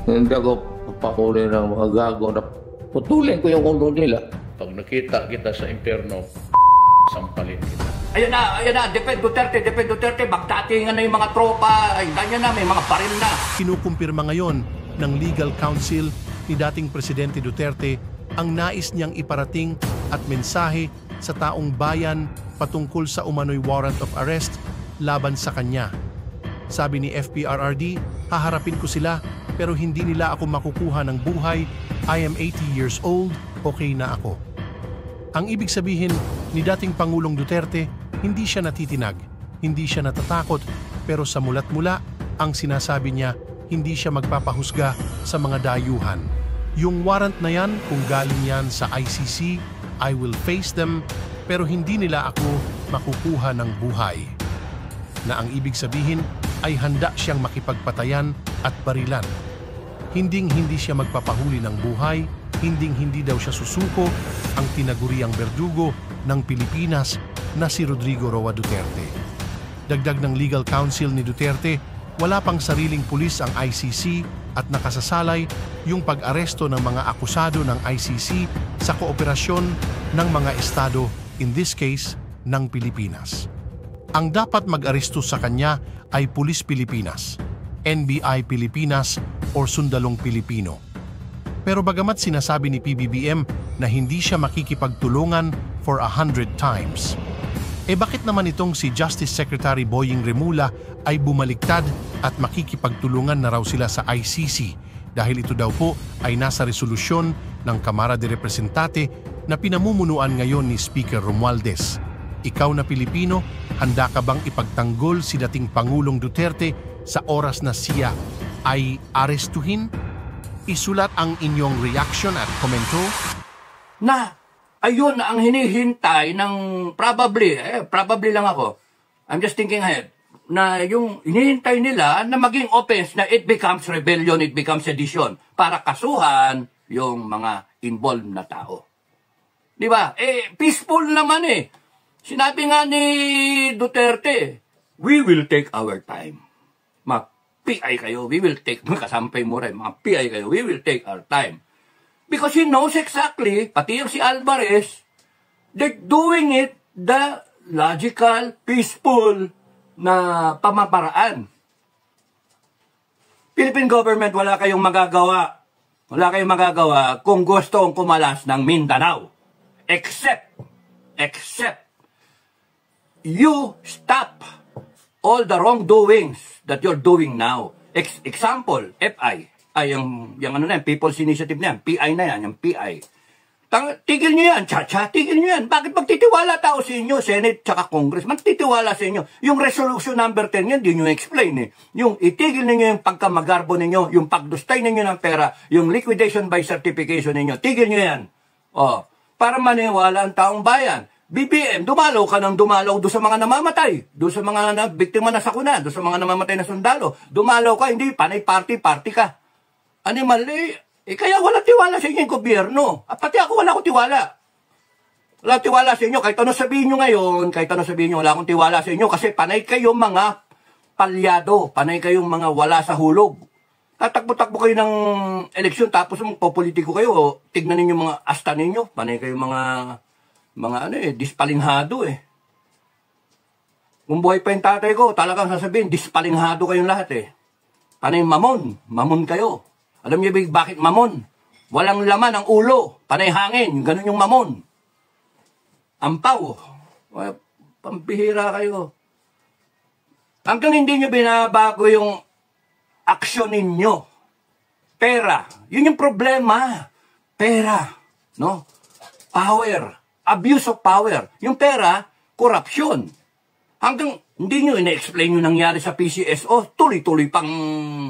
Hindi ako papahuli ng mga gago na putulin ko yung ulo nila. Pag nakita kita sa impyerno, sampalin kita. Ayan na, Depend Duterte, magdatingan na yung mga tropa, ay ganyan na, may mga baril na. Kinukumpirma ngayon ng legal counsel ni dating Presidente Duterte ang nais niyang iparating at mensahe sa taong bayan patungkol sa umano'y warrant of arrest laban sa kanya. Sabi ni FPRRD, haharapin ko sila pero hindi nila ako makukuha ng buhay. I am 80 years old, okay na ako. Ang ibig sabihin ni dating Pangulong Duterte, hindi siya natitinag, hindi siya natatakot, pero sa mulat-mula, ang sinasabi niya, hindi siya magpapahusga sa mga dayuhan. Yung warrant na yan, kung galing yan sa ICC, I will face them, pero hindi nila ako makukuha ng buhay. Na ang ibig sabihin ay handa siyang makipagpatayan at barilan. Hinding-hindi siya magpapahuli ng buhay, hinding-hindi daw siya susuko ang tinaguriang berdugo ng Pilipinas na si Rodrigo Roa Duterte. Dagdag ng legal counsel ni Duterte, wala pang sariling pulis ang ICC at nakasasalay yung pag-aresto ng mga akusado ng ICC sa kooperasyon ng mga estado, in this case, ng Pilipinas. Ang dapat mag-aresto sa kanya ay Pulis Pilipinas, NBI Pilipinas o Sundalong Pilipino. Pero bagamat sinasabi ni PBBM na hindi siya makikipagtulungan for 100 times, bakit naman itong si Justice Secretary Boying Remula ay bumaliktad at makikipagtulungan na raw sila sa ICC dahil ito daw po ay nasa resolusyon ng Kamara de Representate na pinamumunuan ngayon ni Speaker Romualdez. Ikaw na Pilipino, handa ka bang ipagtanggol si dating Pangulong Duterte sa oras na siya ay arestuhin? Isulat ang inyong reaction at komento. Na, ayun ang hinihintay ng probably lang ako. I'm just thinking ahead. Na yung hinihintay nila na maging offense na it becomes rebellion, it becomes sedition para kasuhan yung mga involved na tao. Di ba? Peaceful naman eh. Sinabi nga ni Duterte, we will take our time. Mag-PI kayo, we will take, kasampay mo rin, mga PI kayo, we will take our time. Because he knows exactly, pati yung si Alvarez, they're doing it the logical, peaceful na pamaparaan. Philippine government, wala kayong magagawa. Wala kayong magagawa kung gusto kong kumalas ng Mindanao. Except you stop all the wrongdoings that you're doing now. Example, FI. Ay, yung ano na yan, People's Initiative na yan, PI na yan, yung PI. Tigil nyo yan, tigil nyo yan. Bakit magtitiwala tao sa inyo, Senate tsaka Congress? Magtitiwala sa inyo. Yung resolution number 10 yan, di nyo explain eh. Yung itigil ninyo yung pagkamagarbo ninyo, yung pagdustay ninyo ng pera, yung liquidation by certification ninyo, tigil nyo yan. Para maniwala ang taong bayan. BBM, dumalaw ka ng dumalaw doon sa mga namamatay, doon sa mga biktima na sakuna, doon sa mga namamatay na sundalo. Dumalaw ka, hindi, panay party ka. Animal, kaya wala tiwala sa inyo yung gobyerno. Pati ako wala akong tiwala. Wala tiwala sa inyo, kahit ano sabihin nyo ngayon, wala akong tiwala sa inyo kasi panay kayong mga palyado, panay kayong mga wala sa hulog. Tatakbo-takbo kayo ng eleksyon tapos magpopolitiko kayo, tignan ninyo mga asta ninyo, panay kayong mga dispalinghado eh. Kung buhay pa yung tatay ko, talagang sasabihin, dispalinghado kayong lahat eh. Panay mamon kayo. Alam niyo ba bakit mamon? Walang laman ang ulo, panay hangin, ganun yung mamon. Ampaw, pampihira kayo. Hanggang hindi nyo binabago yung aksyon ninyo. Pera, yun yung problema. Pera, no? Power. Abuse of power. Yung pera, corruption. Hanggang hindi nyo ina-explain yung nangyari sa PCSO, tuloy-tuloy pang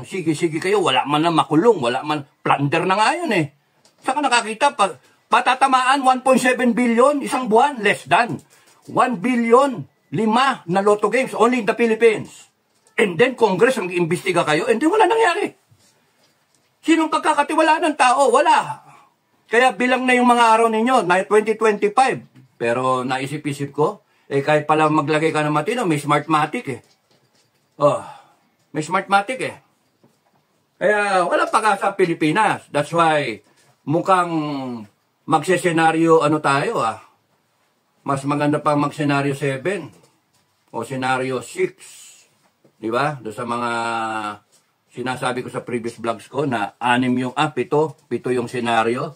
sige-sige kayo, wala man na makulong, wala man, plunder na nga yun eh. Saan ka nakakita? Patatamaan 1.7 billion, isang buwan, less than. 1 billion, 5 na lotto games, only in the Philippines. And then Congress, mag-imbestiga kayo, and then wala nangyari. Sinong pagkakatiwala ng tao? Wala. Kaya bilang na yung mga araw ninyo, na 2025. Pero naisip-isip ko, kahit pala maglagay ka ng matino, may Smartmatic eh. May Smartmatic eh. Kaya wala pag-asa ang Pilipinas. That's why mukhang magsesenaryo tayo Mas maganda pa magsenaryo 7 o senaryo 6. Di ba? Doon sa mga sinasabi ko sa previous vlogs ko na 7 yung senaryo.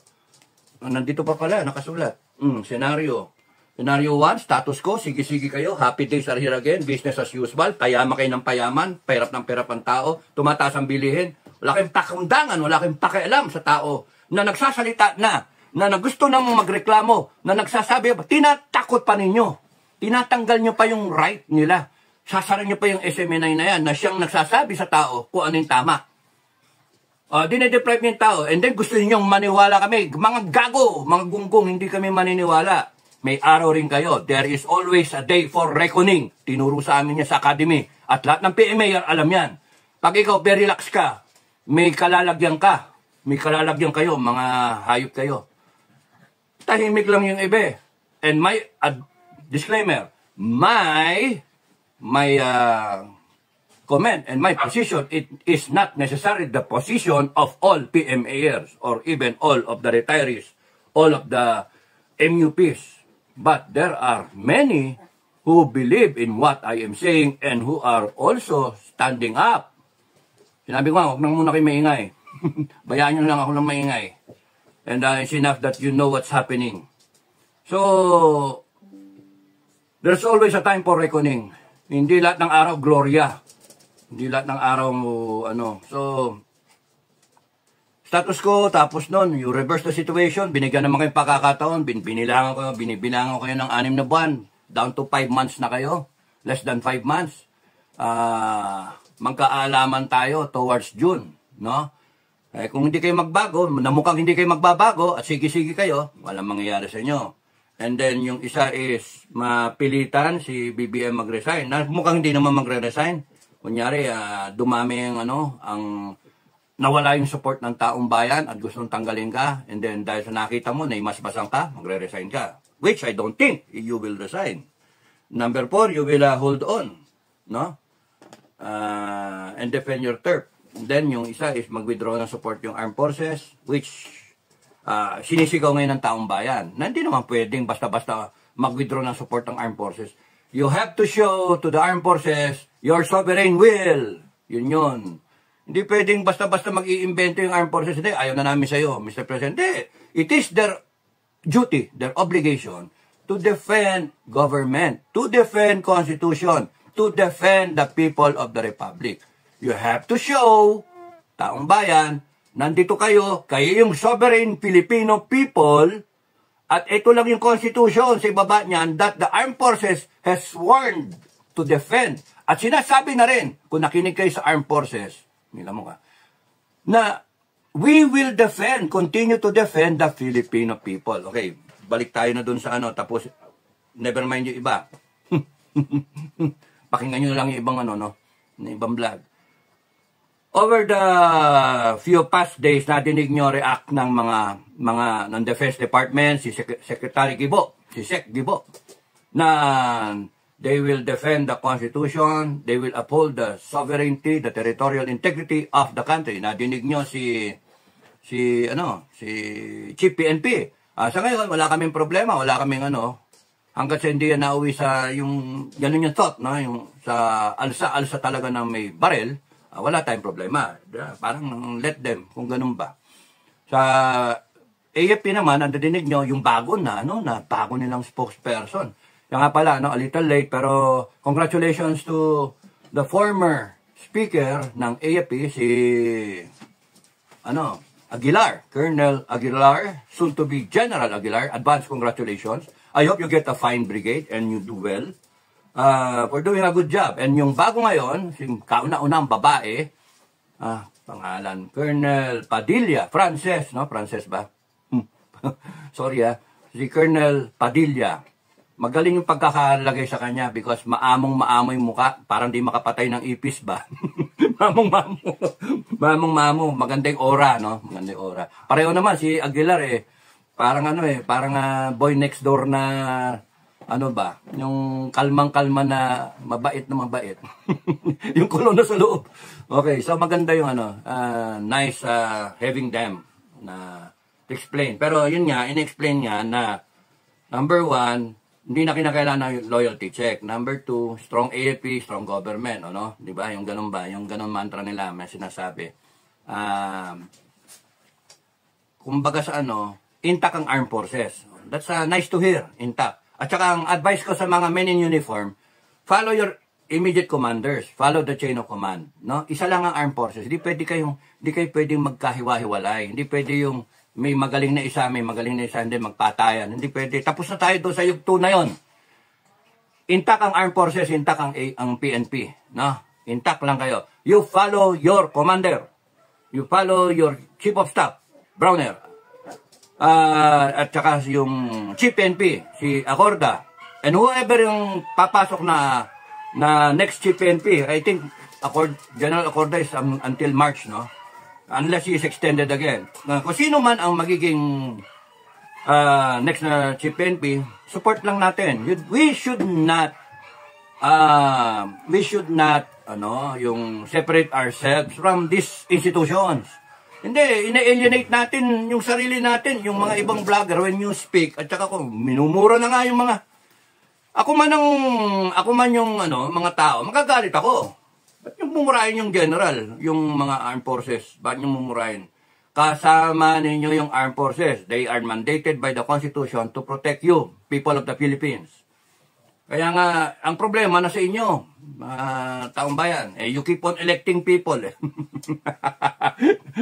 Nandito pa pala, nakasulat. Senaryo. Senaryo 1, status quo, sige-sige kayo, happy days are here again, business as usual, payama kayo ng payaman, pahirap ng pahirap ang tao, tumataas ang bilihin, wala kayong pakundangan, wala kayong pakialam sa tao na nagsasalita na gusto namang magreklamo, na nagsasabi, tinatakot pa ninyo, tinatanggal nyo pa yung right nila, sasara nyo pa yung SMNI na yan, na siyang nagsasabi sa tao kung ano yung tama. Dinedeprive niyo yung tao, and then gusto ninyong maniwala kami, mga gago, mga gunggong, hindi kami maniniwala. May araw rin kayo. There is always a day for reckoning. Tinuro sa amin niya sa academy. At lahat ng PMA alam yan. Pag ikaw very relax ka, may kalalagyan ka. May kalalagyan kayo, mga hayop kayo. Tahimik lang yung iba. And my disclaimer, my comment and my position, it is not necessarily the position of all PMAers or even all of the retirees, all of the MUPs. But there are many who believe in what I am saying and who are also standing up. Sinabi ko huwag nang muna kayo maingay. Bayaan nyo lang ako ng maingay. And it's enough that you know what's happening. So, there's always a time for reckoning. Hindi lahat ng araw, gloria. Hindi lahat ng araw, So, status ko, tapos nun, you reverse the situation, binigyan naman kayong pagkakataon, binibilangan ko kayo ng 6 na buwan, down to 5 months na kayo, less than 5 months. Magkaalaman tayo towards June, no? Kung hindi kayo magbago, mukhang hindi kayo magbabago, at sige-sige kayo, walang mangyayari sa inyo. And then, yung isa is, mapilitan si BBM mag-resign. Mukhang hindi naman magre-resign. Kunyari, dumami yung, nawala yung support ng taong bayan at gustong tanggalin ka, and then dahil sa nakita mo na imasbasan ka, magre-resign ka. Which I don't think you will resign. Number 4, you will hold on, no? And defend your turf. And then yung isa is mag-withdraw ng support yung armed forces, which sinisigaw ngayon ng taong bayan. Na hindi naman pwedeng basta-basta mag-withdraw ng support ng armed forces. You have to show to the armed forces your sovereign will. Yun. Hindi pwedeng basta-basta mag-iimbento yung armed forces. Hindi, ayaw na namin sa'yo, Mr. President. It is their duty, their obligation to defend government, to defend constitution, to defend the people of the republic. You have to show, taong bayan, nandito kayo yung sovereign Filipino people, at ito lang yung constitution sa ibaba niyan, that the armed forces has sworn to defend. At sinasabi na rin, kung nakinig kayo sa armed forces, na we will defend, continue to defend the Filipino people. Okay, balik tayo na dun sa tapos never mind yung iba. Pakinggan nyo lang yung ibang ibang vlog. Over the few past days, nadinig nyo react ng mga ng Defense Department, si Secretary Gibo, si Sec Gibo, na they will defend the Constitution. They will uphold the sovereignty, the territorial integrity of the country. Nadinig nyo si Chief PNP. Sa ngayon, wala kaming problema. Wala kaming hanggat sa hindi yan nauwi sa ganun yung thought, no? Yung sa alsa talaga na may barel, wala tayong problema. Parang let them, kung ganun ba. Sa AFP naman, nadinig nyo yung bago na bago nilang spokesperson. Yan nga pala, a little late, pero congratulations to the former speaker ng AFP, si Aguilar, Colonel Aguilar, soon to be General Aguilar. Advance congratulations. I hope you get a fine brigade and you do well for doing a good job. And yung bago ngayon, yung kauna-unang babae, pangalan, Colonel Padilla, Frances, no? Frances ba? Sorry si Colonel Padilla. Magaling yung pagkakalagay sa kanya because maamong-maamo yung muka, parang di makapatay ng ipis ba? Mamong-mamo, magandang aura, no? Magandang aura. Pareho naman si Aguilar parang parang boy next door na ano ba, yung kalmang-kalma na mabait. Yung kolona sa loob. Okay, so maganda yung nice having them na explain. Pero yun nga, in-explain niya na number 1, hindi na kinakailangan ng loyalty check. Number 2, strong AFP, strong government, ano? 'Di ba? Yung ganun ba? Yung ganun mantra nila may sinasabi. Kumbaga sa intact ang armed forces. That's nice to hear, intact. At saka ang advice ko sa mga men in uniform, follow your immediate commanders, follow the chain of command, no? Isa lang ang armed forces. Hindi kayo pwedeng magkahiwa-hiwalay. Hindi pwede yung may magaling na isa, hindi magpatayan. Hindi pwede. Tapos na tayo doon sa yugto na yon. Intact ang armed forces, intact ang PNP, no? Intact lang kayo. You follow your commander. You follow your chief of staff, Browner. At saka yung chief PNP, si Acorda. And whoever yung papasok na next chief PNP, I think General Acorda is until March, no? Unless he is extended again. Kung sino man ang magiging next na chief PNP, support lang natin. We should not yung separate ourselves from these institutions. Hindi, ina-alienate natin yung sarili natin, yung mga ibang vlogger when you speak, at saka kung minumura na nga yung mga, ako man yung mga tao, magagalit ako. Ba't yung mumurahin yung general, yung mga armed forces? Ba't yung mumurahin? Kasama ninyo yung armed forces. They are mandated by the Constitution to protect you, people of the Philippines. Kaya nga, ang problema na sa inyo, taong bayan, you keep on electing people.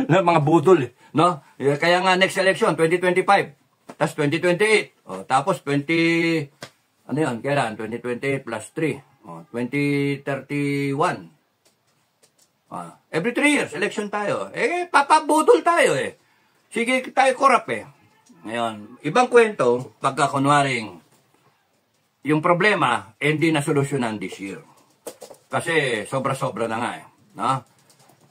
Mga budol, no? Kaya nga next election, 2025, tapos 2028, tapos 2028 plus 3, 2031. Every 3 years, election tayo. Papabudol tayo Sige tayo korap Ngayon, ibang kwento, pagka kunwaring, yung problema, hindi na solusyonan this year. Kasi sobra-sobra na nga no?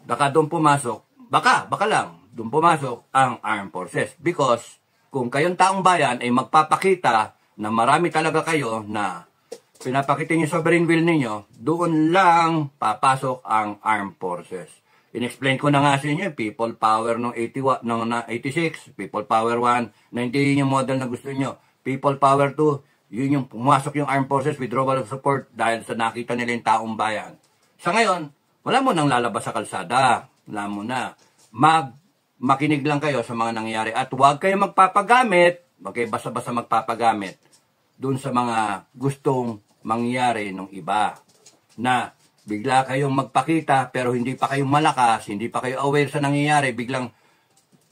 Baka doon pumasok, baka lang, doon pumasok ang armed forces. Because, kung kayong taong bayan ay magpapakita na marami talaga kayo na pinapakita niyo sovereign will ninyo, doon lang papasok ang armed forces. In-explain ko na nga sa inyo, people power nung 86, people power 1, na hindi yun yung model na gusto niyo. People power 2, yun yung pumasok yung armed forces, withdrawal of support dahil sa nakita nila yung taong bayan. Sa ngayon, wala mo nang lalabas sa kalsada. Wala mo na. Makinig lang kayo sa mga nangyayari at huwag kayo magpapagamit, basta-basta magpapagamit dun sa mga gustong mangyari ng iba. Na bigla kayong magpakita pero hindi pa kayong malakas, hindi pa kayo aware sa nangyayari, biglang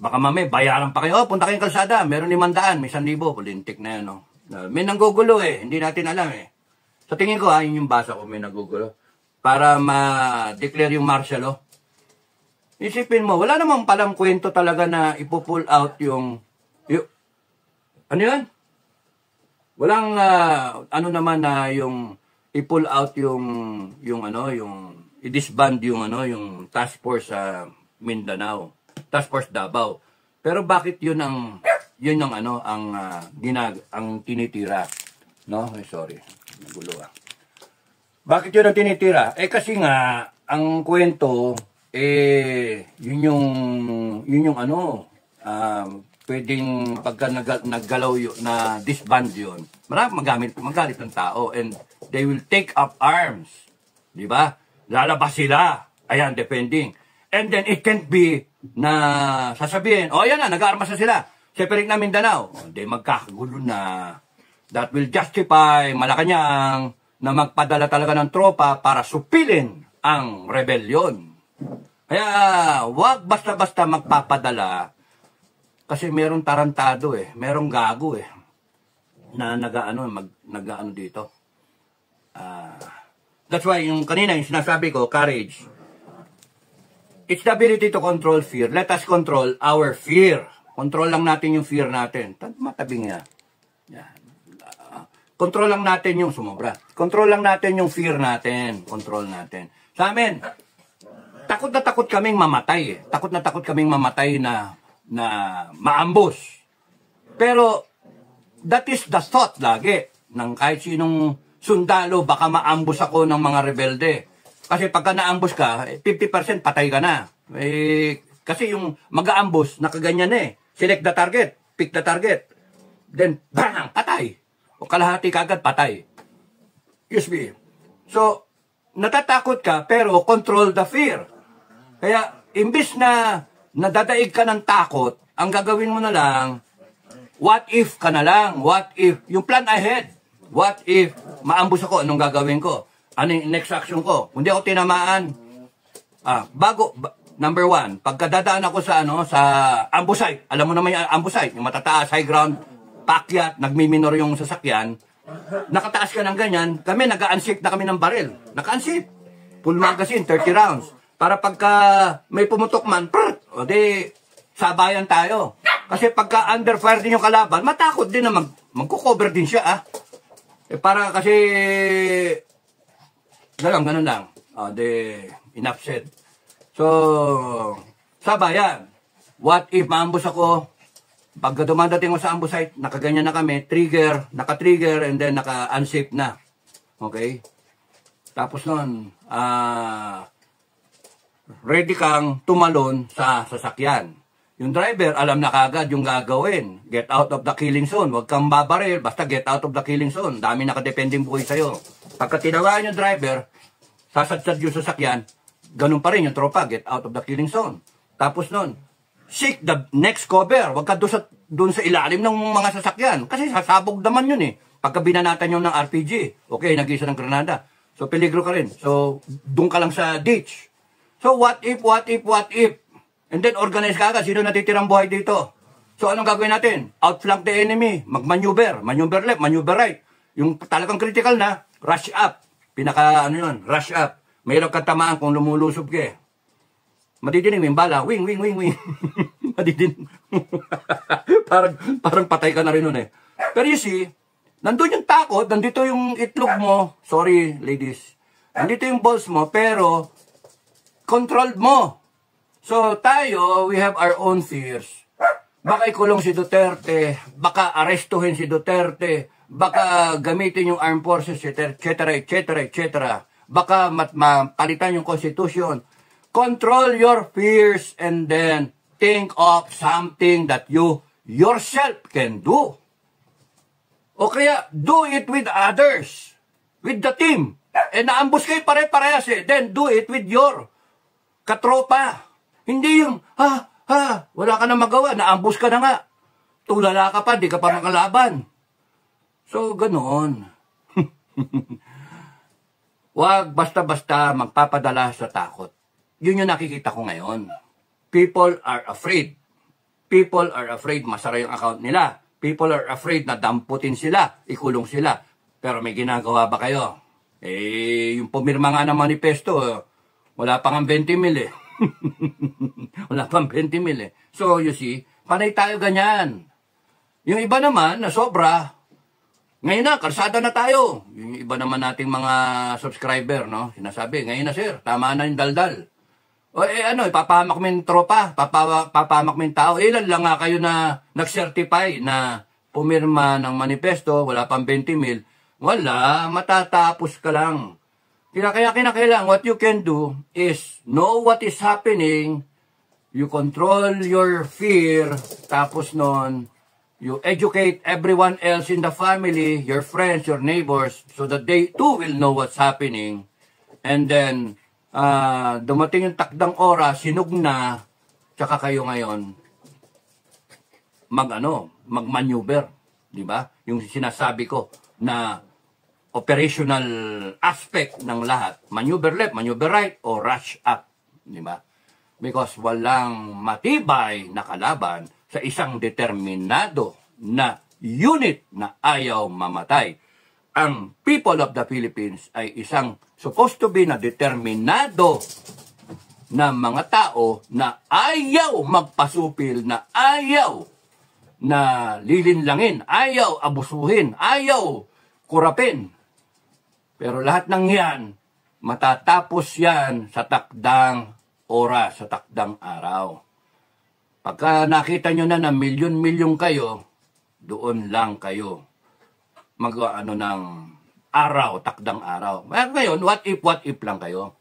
baka mamaya bayaran pa kayo, punta kayong kalsada, meron 500, may 1,000, pulintik na yun, no? May nanggugulo hindi natin alam Sa tingin ko yun yung basa ko, may nanggugulo. Para ma-declare yung martial law. Isipin mo, wala namang palang kwento talaga na ipo-pull out yung ano yan? Walang naman na yung i-pull out yung i-disband yung task force sa Mindanao, task force Davao. Pero bakit yun ang tinitira, no? Sorry, nagulo Bakit yun ang tinitira? Kasi nga ang kwento yun yung pwedeng pagka naggalaw na disband yun, magalit ng tao and they will take up arms, di ba? Lalabas sila, ayan, defending. And then it can't be na sasabihin, ayan na, nag-aarmas na sila. Separate na Mindanao. Hindi, magkakagulo na. That will justify Malacanang na magpadala talaga ng tropa para supilin ang rebellion. Kaya, wag basta-basta magpapadala kasi merong tarantado merong gago na nag-ano dito. That's why yung kanina yung sinasabi ko, courage. It's the ability to control fear. Let us control our fear. Control lang natin yung fear natin. Matabing yan. Control lang natin yung sumobra. Control lang natin yung fear natin. Control natin. Sa amin, takot na takot kaming mamatay. Takot na takot kaming mamatay na maambus. Pero, that is the thought lagi. ng kahit sinong sundalo, baka maambus ako ng mga rebelde. Kasi pagka naambus ka, 50% patay ka na. Kasi yung mag-aambus, nakaganyan eh. Select the target, pick the target. Then, bang, patay. O kalahati kagad, patay. USB. So, natatakot ka, pero control the fear. Kaya, imbis na nadadaig ka ng takot, ang gagawin mo na lang, what if ka na lang? What if? Yung plan ahead. What if maambus ako? Anong gagawin ko? Ano yung next action ko? Kung di ako tinamaan, number one, pagkadadaan ako sa ambush site, alam mo naman yung ambush site, yung matataas, high ground, paakyat, nagmiminor yung sasakyan, nakataas ka ng ganyan, kami nag-unship na kami ng baril. Naka-unship. Full magazine, 30 rounds. Para pagka may pumutok man, o di, sabayan tayo. Kasi pagka under fire din yung kalaban, matakot din na magko-cover din siya, para kasi, ganun lang. Enough said. So, sabayan. What if maambus ako? Pagka dumadating ko sa ambush site, nakaganyan na kami, naka-trigger, and then naka-unsafe na. Okay? Tapos nun, ready kang tumalon sa sasakyan. Yung driver, alam na kagad yung gagawin. Get out of the killing zone. Huwag kang babaril, basta get out of the killing zone. Dami nakadepending buhay sa'yo. Pagka tinawaan yung driver, sasadsad yung sasakyan, ganun pa rin yung tropa, get out of the killing zone. Tapos nun, seek the next cover. Huwag ka doon sa ilalim ng mga sasakyan. Kasi sasabog naman yun eh. Pagka binanatan yun ng RPG, okay, nag-isa ng granada. So, peligro ka rin. So, doon ka lang sa ditch. So, what if? And then, organize ka agad. Sino natitirang buhay dito? So, anong gagawin natin? Outflank the enemy. Mag-maneuver. Maneuver left, maneuver right. Yung talagang critical na, rush up. Rush up. Mayroon kang tamaan kung lumulusob ka eh. Madidinig mo yung bala. Wing. Madidinig. parang patay ka na rin nun eh. Pero you see, nandun yung takot, nandito yung itlog mo. Sorry, ladies. Nandito yung balls mo, pero controlled mo. So, tayo, we have our own fears. Baka ikulong si Duterte, baka arestuhin si Duterte, baka gamitin yung armed forces, etc. Baka mapalitan yung constitution. Control your fears and then think of something that you yourself can do. O kaya, do it with others. With the team. Naambus kayo pare-parehas eh. Then do it with your katropa. Hindi yung, wala ka na magawa, naambus ka na nga. Tulala ka pa, di ka pa makalaban. So, ganoon. Wag basta-basta magpapadala sa takot. Yun yung nakikita ko ngayon. People are afraid. People are afraid masara yung account nila. People are afraid na damputin sila, ikulong sila. Pero may ginagawa ba kayo? Yung pumirma nga ng manifesto, wala pang 20 mil eh. Wala pang 20 mil eh. So, you see, panay tayo ganyan. Yung iba naman, na sobra, ngayon na, karsada na tayo. Yung iba naman nating mga subscriber, no? Sinasabi, ngayon na sir, tama na yung daldal. O ipapahamak mo yung tropa, papahamak mo yung tao. Ilan lang nga kayo na nag-certify na pumirma ng manifesto, wala pang 20 mil. Wala, matatapos ka lang. Kaya kinakailangan, what you can do is know what is happening, you control your fear, tapos nun, you educate everyone else in the family, your friends, your neighbors, so that they too will know what's happening. And then, dumating yung takdang oras, sinug na, tsaka kayo ngayon, mag-maneuver, di ba? Yung sinasabi ko na operational aspect ng lahat. Maneuver left, maneuver right, o rush up. Di ba? Because walang matibay na kalaban sa isang determinado na unit na ayaw mamatay. Ang people of the Philippines ay isang supposed to be na determinado na mga tao na ayaw magpasupil, na ayaw na lilinlangin, ayaw abusuhin, ayaw kurapin. Pero lahat ng yan, matatapos yan sa takdang oras, sa takdang araw. Pagka nakita nyo na milyon-milyon kayo, doon lang kayo ano ng araw, takdang araw. Ngayon, what if lang kayo?